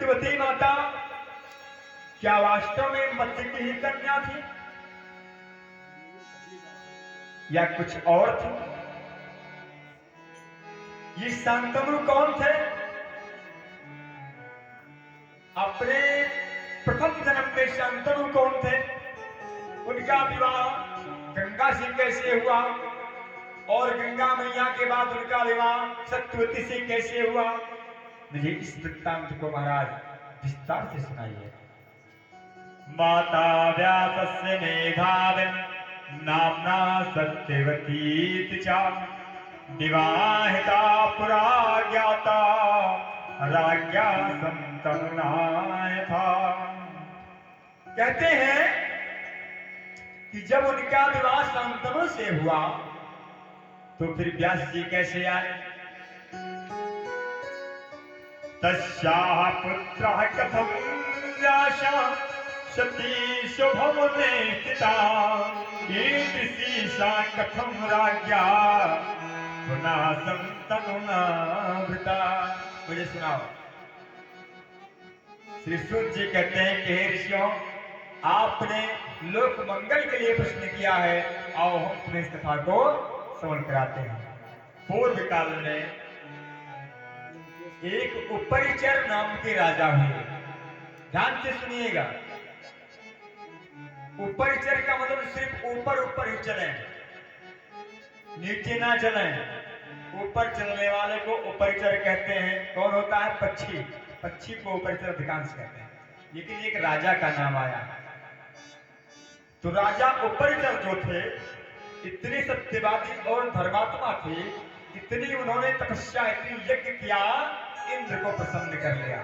सत्यवती माता क्या वास्तव में मत्स्य की ही कन्या थी या कुछ और थी? ये शांतनु कौन थे? अपने प्रथम जन्म में शांतनु कौन थे? उनका विवाह गंगा से कैसे हुआ और गंगा मैया के बाद उनका विवाह सत्यवती से कैसे हुआ? मुझे इस वृत्तांत को महाराज विस्तार से सुनाइए। माता व्यासस्य मेधाविन नाम्ना सत्यवती च विवाहिता पुरा ज्ञाता राज्ञा संतनुनाय था। कहते हैं कि जब उनका विवाह शांतनु से हुआ तो फिर व्यास जी कैसे आए? तस्याः पुत्रः कथं व्यासा सती शुभमुने स्थिता ईदृशी सा कथं राज्ञा पुनः संतनुना भृता। मुझे सुनाओ। श्री सूत जी कहते हैं कि हे ऋषियों, आपने लोक मंगल के लिए प्रश्न किया है, आओ हम तुम्हें इस कथा को श्रवण कराते हैं। पूर्व काल में एक उपरिचर नाम के राजा हुए। ध्यान से सुनिएगा। उपरिचर का मतलब सिर्फ ऊपर ऊपर ही चले, नीचे ना चले। ऊपर चलने वाले को उपरिचर कहते हैं। कौन होता है? पक्षी। पक्षी को उपरिचर अधिकांश कहते हैं। लेकिन एक राजा का नाम आया तो राजा उपरिचर जो थे इतने सत्यवादी और धर्मात्मा थे, इतनी उन्होंने तपस्या, इतनी यज्ञ किया, इंद्र को प्रसन्न कर लिया।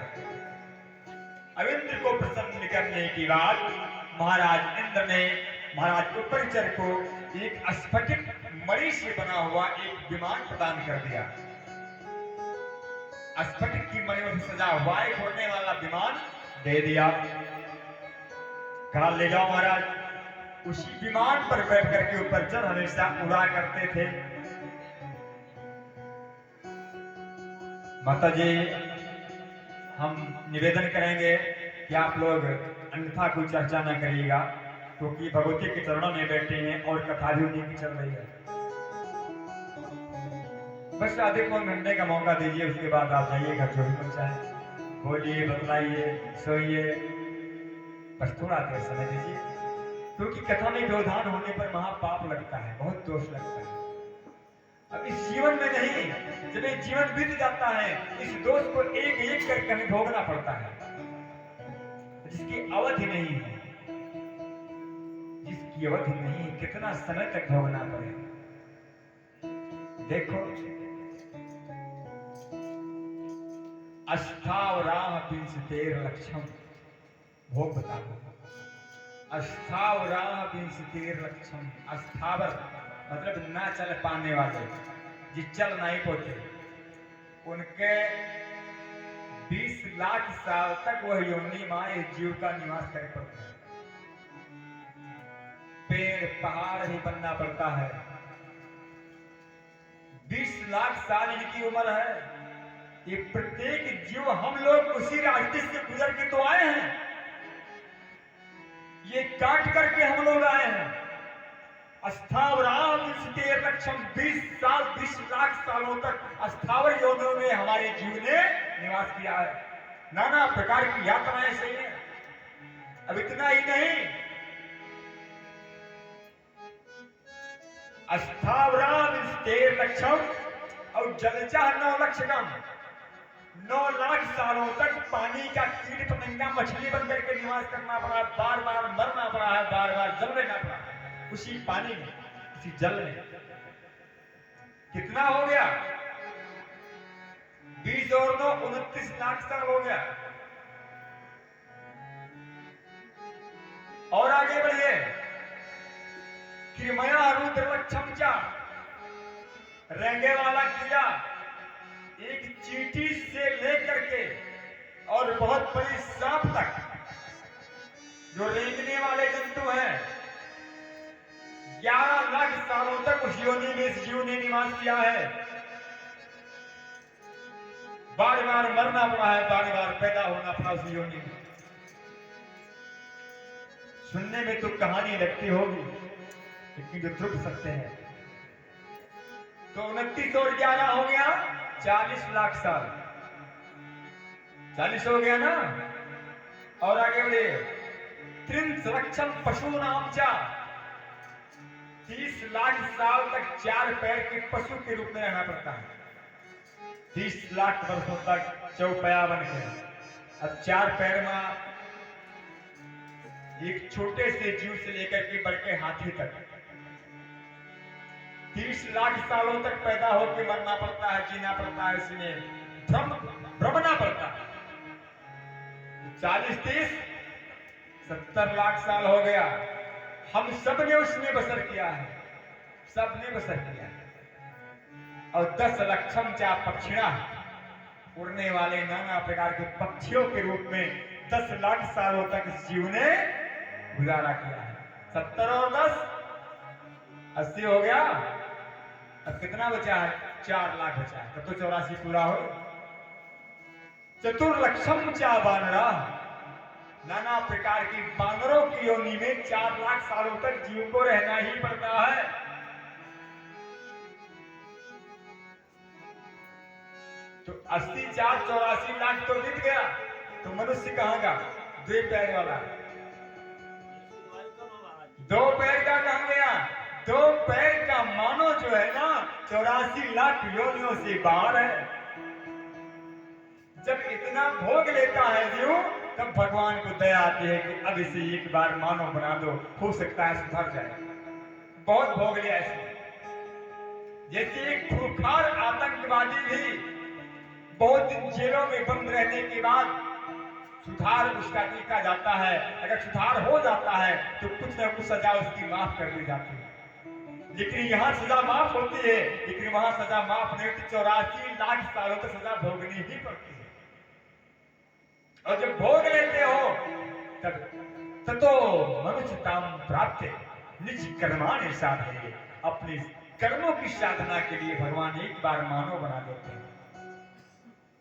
अब इंद्र को प्रसन्न करने की बाद महाराज इंद्र ने महाराज उपरिचर को एक स्फटिक मणि से बना हुआ एक विमान प्रदान कर दिया। स्फटिक की मणियों से सजा हुआ एक उड़ने वाला विमान दे दिया। कहा ले जाओ महाराज। उसी विमान पर बैठ करके उपरिचर हमेशा उड़ा करते थे। माता जी, हम निवेदन करेंगे कि आप लोग अन्यथा कोई चर्चा न करिएगा, क्योंकि भगवती के चरणों में बैठे हैं और कथा भी उन्हीं की चल रही है। बस आधे पौन घंटे का मौका दीजिए, उसके बाद आप जाइए घर, जो भी मन चाहे बोलिए, बतलाइए, सोइए, बस थोड़ा देर समय दीजिए, क्योंकि कथा में व्यवधान होने पर महापाप लगता है, बहुत दोष लगता है। अब इस जीवन में नहीं, जब एक जीवन बीत जाता है, इस दोष को एक एक करके हमें भोगना पड़ता है, जिसकी अवधि नहीं है। जिसकी अवधि नहीं, कितना समय तक भोगना पड़ेगा। देखो, अस्थावराह विंशतेर लक्षम, भोग बता दो। अस्थावराह विंशतेर लक्षम। अस्थावर मतलब ना चल पाने वाले, जिस चल नहीं पोते, उनके 20 लाख साल तक वह योनि मां जीव का निवास कर पड़ता है। पेड़ पहाड़ ही बनना पड़ता है। 20 लाख साल इनकी उम्र है। ये प्रत्येक जीव, हम लोग उसी रास्ते से गुजर के तो आए हैं, ये काट करके हम लोग आए हैं। अस्थावराह विंशतेर लक्षम, 20 साल 20 लाख सालों तक अस्थावर योनियों में हमारे जीव ने निवास किया है। नाना प्रकार की यात्राएं सही है। अब इतना ही नहीं, अस्थावराह विंशतेर लक्षम और जलचर 9 लक्ष कम। 9 लाख सालों तक पानी का कीट पतंगा मछली बन करके निवास करना पड़ा, बार बार मरना पड़ा है, बार बार जल रहना पड़ा है उसी पानी में, उसी जल में। कितना हो गया? 20 और 9 29 लाख साल हो गया। और आगे बढ़िए। कृमया रुद्र लक्षम चा, रेंगे वाला कीड़ा, एक चींटी से लेकर के और बहुत बड़ी सांप तक जो रेंगने वाले जंतु हैं, 11 लाख सालों तक उस योनि में इस जीव ने निवास किया है। बार बार मरना पड़ा है, बार बार पैदा होना पड़ा उस योनि में। सुनने में तो कहानी लगती होगी, लेकिन जो दुख सत्य है। तो 29 और 11 हो गया 40 लाख साल। 40 हो गया ना। और आगे बढ़े। त्रिंसरक्षम पशु नाम चा, 30 लाख साल तक 4 पैर के पशु के रूप में रहना पड़ता है। 30 लाख वर्षों तक चौपया बन के। अब 4 पैर में एक छोटे से जीव से लेकर के बड़ के हाथी तक 30 लाख सालों तक पैदा होकर मरना पड़ता है, जीना पड़ता है, इसमें भ्रमना पड़ता है। 40 30 70 लाख साल हो गया। हम सब ने उसमें बसर किया है, सबने बसर किया है। और 10 लक्षम चा पक्षिणा, उड़ने वाले नाना प्रकार के पक्षियों के रूप में 10 लाख सालों तक इस जीव ने गुजारा किया है। 70 और 10 80 हो गया। अब कितना बचा है? 4 लाख बचा है। तब तो 84 पूरा हो। चतुर्लक्षम चा बानरा, नाना प्रकार की बानरों की योनि में 4 लाख सालों तक जीव को रहना ही पड़ता है। तो 80 4 84 लाख तो बीत गया। तो मनुष्य कहां का? 2 पैर वाला, 2 पैर का कहां गया? 2 पैर का मानो जो है ना 84 लाख योनियों से बाहर है। जब इतना भोग लेता है जीव, तब भगवान को दया आती है कि अब इसे एक बार मानव बना दो, हो सकता है सुधर जाए। बहुत भोग लिया इसने। जैसे एक खूंखार आतंकवादी भी बहुत दिन जेलों में बंद रहने के बाद सुधार उसका देखा जाता है। अगर सुधार हो जाता है तो कुछ न कुछ सजा उसकी माफ कर दी जाती है। लेकिन यहाँ सजा माफ होती है, लेकिन वहां सजा माफ नहीं होती। 84 लाख सालों तक सजा भोगनी ही पड़ती है। और जब भोग लेते हो तब तो मनुष्य काम प्राप्त निज कर्माने साधे, अपने कर्मों की साधना के लिए भगवान एक बार मानव बना देते हैं।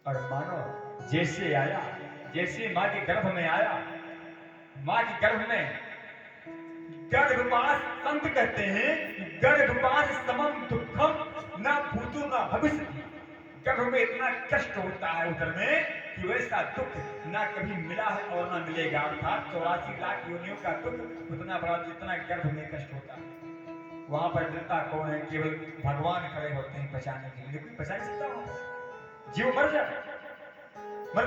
और मानव जैसे आया, जैसे मां के गर्भ में आया, मां के गर्भ में गर्भवास, संत कहते हैं गर्भवास समम दुखम ना भूतो ना भविष्य। गर्भ में इतना कष्ट होता है उधर में कि वैसा दुख ना कभी मिला है और ना मिलेगा। अर्थात 84 लाख योनियों का दुख उतना बड़ा जितना गर्भ में कष्ट होता है। वहां पर मिलता कौन है? केवल भगवान खड़े होते हैं बचाने के लिए। कोई बचा नहीं सकता वहां। जीव मर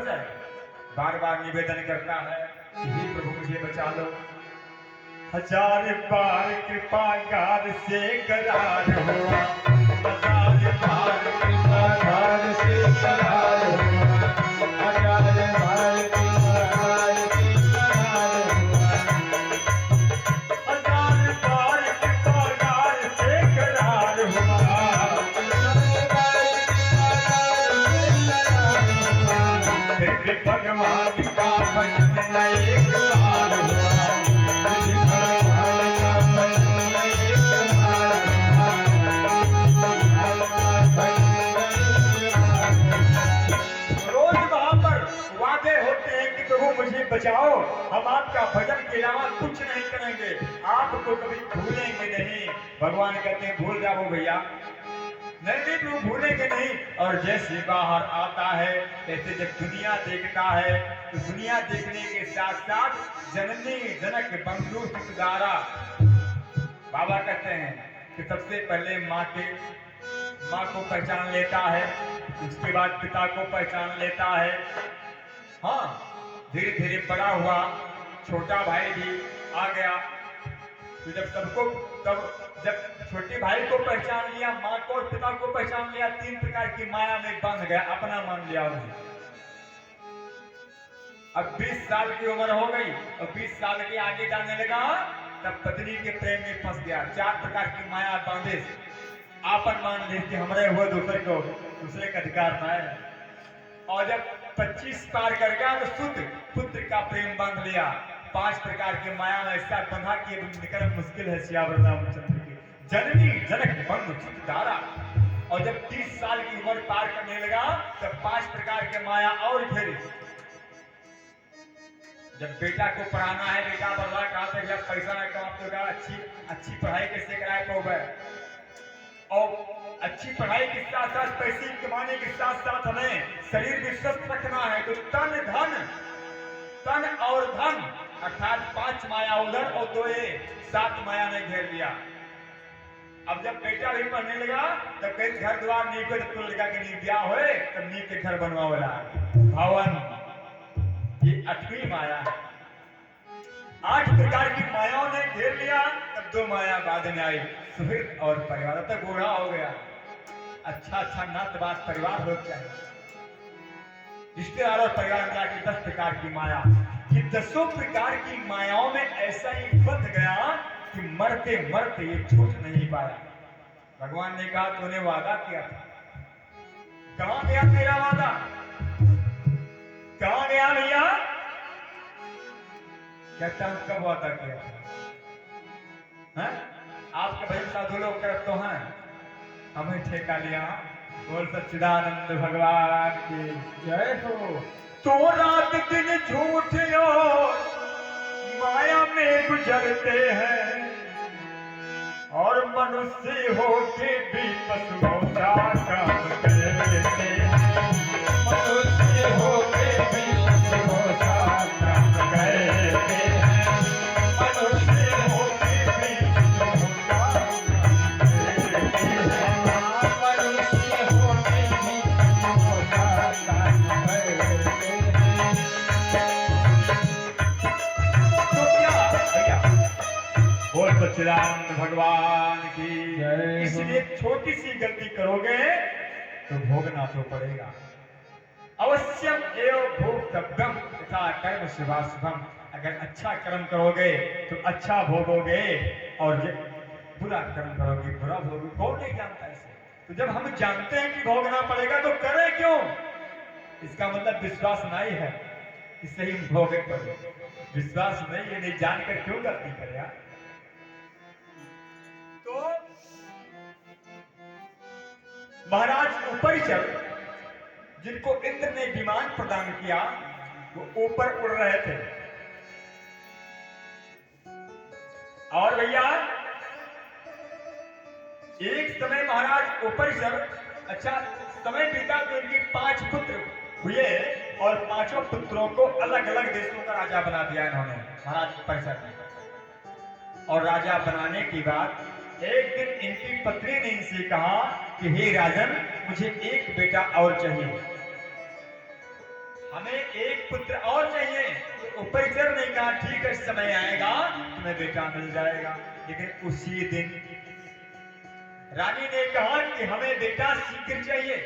जाए। बार बार निवेदन करता है कि हे प्रभु मुझे बचा लो। 1000 बार कृपा गार से करार हुआ, 1000 बार कृपा गार से करार हुआ, 1000 बार कृपा गार से करार हुआ, 1000 बार कृपा गार से करार हुआ, 1000 बार कृपा गार से करार हुआ। फिर भगवान का भजन एक बार हुआ, मुझे बचाओ, हम आपका भजन के अलावा कुछ नहीं करेंगे, आपको कभी भूलेंगे नहीं। भगवान कहते हैं भूल जाओ भैया, नहीं तू भूलेंगे नहीं। और जैसे बाहर आता है ऐसे जब दुनिया देखता है तो दुनिया देखने के साथ साथ जननी जनक बंधु सुखदारा, बाबा कहते हैं कि सबसे पहले माँ को पहचान लेता है, उसके बाद पिता को पहचान लेता है। हाँ, धीरे धीरे बड़ा हुआ, छोटा भाई भी आ गया। तो जब छोटे भाई को पहचान लिया, माँ को और पिता को पहचान लिया, 3 प्रकार की माया में बंध गया, अपना मान लिया उन्हें। अब 20 साल की उम्र हो गई और 20 साल के आगे जाने लगा, तब पत्नी के प्रेम में फंस गया। 4 प्रकार की माया बांधे, आपन मान ले कि हमारे हुए दूसरे का अधिकार ना है। और जब 25 पार कर गया तो शुद्ध पुत्र का प्रेम बांध लिया। 5 प्रकार की माया में ऐसा बंधा कि निकलना मुश्किल है। सियावर रामचंद्र की जननी जनक बंधु सुखदारा, और जब 30 साल की उम्र पार करने लगा तब 5 प्रकार के माया और घेरी। जब बेटा को पढ़ाना है, बेटा बल्ला कहा था जब पैसा ना कमा तो कहा अच्छी पढ़ाई कैसे कराए पाओगे, और अच्छी पढ़ाई के साथ साथ पैसे कमाने के साथ साथ हमें शरीर भी स्वस्थ रखना है, तो तन और धन अर्थात 5 माया उधर और 2 7 माया ने घेर लिया। अब जब बेटा भी पढ़ने लगा तब कहीं घर द्वार नहीं को तो लगा कि नहीं ब्याह होए तब नी के घर बनवाओला भवन, ये 8वीं माया। 8 प्रकार की मायाओं ने घेर लिया। तब 2 माया बाद में आई, सुहृद और परिवार। तक बूढ़ा हो गया, अच्छा नात बात परिवार हो चाहिए, रिश्तेदार और परिवार मिला के 10 प्रकार की माया। ये 10 प्रकार की मायाओं में ऐसा ही बंध गया कि मरते मरते ये छूट नहीं पाया। भगवान ने कहा तूने वादा किया था, कहां गया तेरा वादा, कहां गया भैया? कहता हूं कब वादा किया था? आपके भजन साधु लोग करते तो हैं, हमें ठेका लिया। बोल सच्चिदानंद भगवान की जय हो। तो रात दिन झूठ और माया में गुजरते हैं, और मनुष्य होके भी पशुओं का काम करते हैं, मनुष्य होके भी पशुओं का काम करते हैं, मनुष्य होके भी पशुओं का काम करते हैं, मनुष्य होके भी पशुओं का काम करते हैं। तो क्या भैया बोल सच्चिदानंद भगवान की जय। इसलिए छोटी सी गलती करोगे तो भोगना तो पड़ेगा। अवश्यम एवं भोक्तव्यम तथा कर्म शुभाशुभम। अगर अच्छा कर्म करोगे तो अच्छा भोगोगे, और बुरा कर्म करोगे बुरा भोगोगे। कौन नहीं जानता इसे? तो जब हम जानते हैं कि भोगना पड़ेगा तो करें क्यों? इसका मतलब विश्वास नहीं है कि सही भोगे पड़े। विश्वास नहीं है, नहीं जानकर क्यों गलती करे यार? तो महाराज उपरिचर जिनको इंद्र ने विमान प्रदान किया वो ऊपर उड़ रहे थे। और भैया एक समय महाराज उपरिचर अच्छा समय बीता तो इनके 5 पुत्र हुए, और 5 पुत्रों को अलग अलग देशों का राजा बना दिया इन्होंने महाराज उपरिचर ने। और राजा बनाने की बाद एक दिन इनकी पत्नी ने इनसे कहा कि हे राजन, मुझे एक बेटा और चाहिए, हमें एक पुत्र और चाहिए। तो उपरिचर ने कहा ठीक है, समय आएगा तुम्हें बेटा मिल जाएगा। लेकिन उसी दिन रानी ने कहा कि हमें बेटा शीघ्र चाहिए।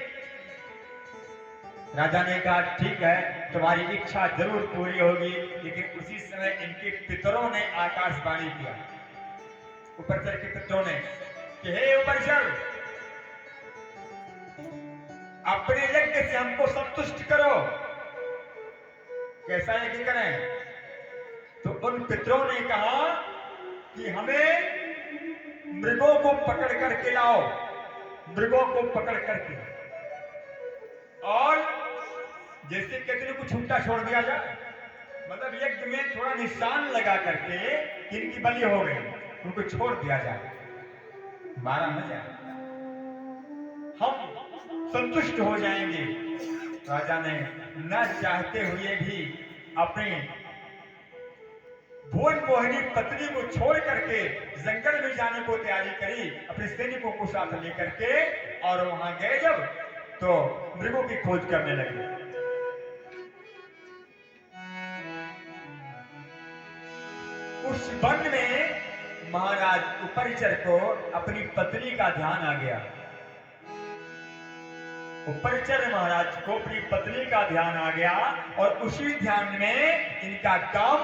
राजा ने कहा ठीक है, तुम्हारी इच्छा जरूर पूरी होगी। लेकिन उसी समय इनके पितरों ने आकाशवाणी किया, उपरिचर के पितरों ने, कि हे उपरिचर, अपने यज्ञ से हमको संतुष्ट करो। कैसा यज्ञ करें? तो उन पितरों ने कहा कि हमें मृगों को पकड़ करके लाओ, मृगों को पकड़ करके, और जैसे कहते को छूटा छोड़ दिया जाए, मतलब यज्ञ में थोड़ा निशान लगा करके इनकी बलि हो गई, उनको छोड़ दिया जाए, मारा न जाए, हम संतुष्ट हो जाएंगे। राजा ने न चाहते हुए भी अपनी भोज मोहिनी पत्नी को छोड़ करके जंगल में जाने को तैयारी करी, अपने सैनिकों को साथ लेकर के, और वहां गए जब तो मृगों की खोज करने लगे। उस वन में महाराज उपरिचर को अपनी पत्नी का ध्यान आ गया। उपरिचर महाराज को अपनी पत्नी का ध्यान आ गया, और उसी ध्यान में इनका काम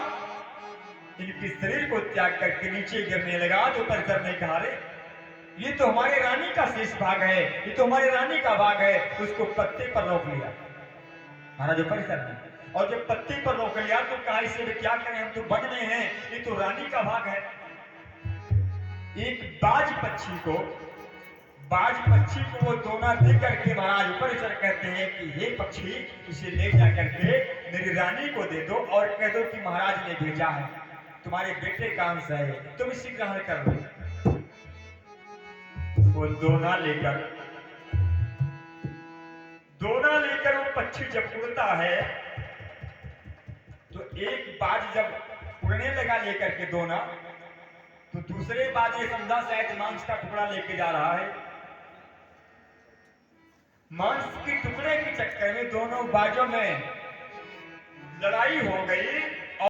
इनके शरीर को त्याग करके नीचे गिरने लगा। तो उपरिचर ने कहा, रे ये तो हमारी रानी का शेष भाग है, ये तो हमारी रानी का भाग है। उसको पत्ते पर रोक लिया महाराज उपरिचर ने, और जब पत्ते पर रोक लिया तो कहा इसे क्या करें, हम तो वन में हैं, ये तो रानी का भाग है। एक बाज पक्षी को बाज पक्षी को वो दोना दे करके महाराज ऊपर कहते हैं कि हे पक्षी, इसे ले जा करके मेरी रानी को दे दो और कह दो कि महाराज ने भेजा है, तुम्हारे बेटे का अंश है, तुम इसे ग्रहण कर लो। वो दोना लेकर वो पक्षी जब उड़ता है तो एक बाज जब उड़ने लगा लेकर के दोना, तो दूसरे बाज ये समझा शायद मांस का टुकड़ा लेके जा रहा है। मांस के टुकड़े के चक्कर में दोनों बाजों में लड़ाई हो गई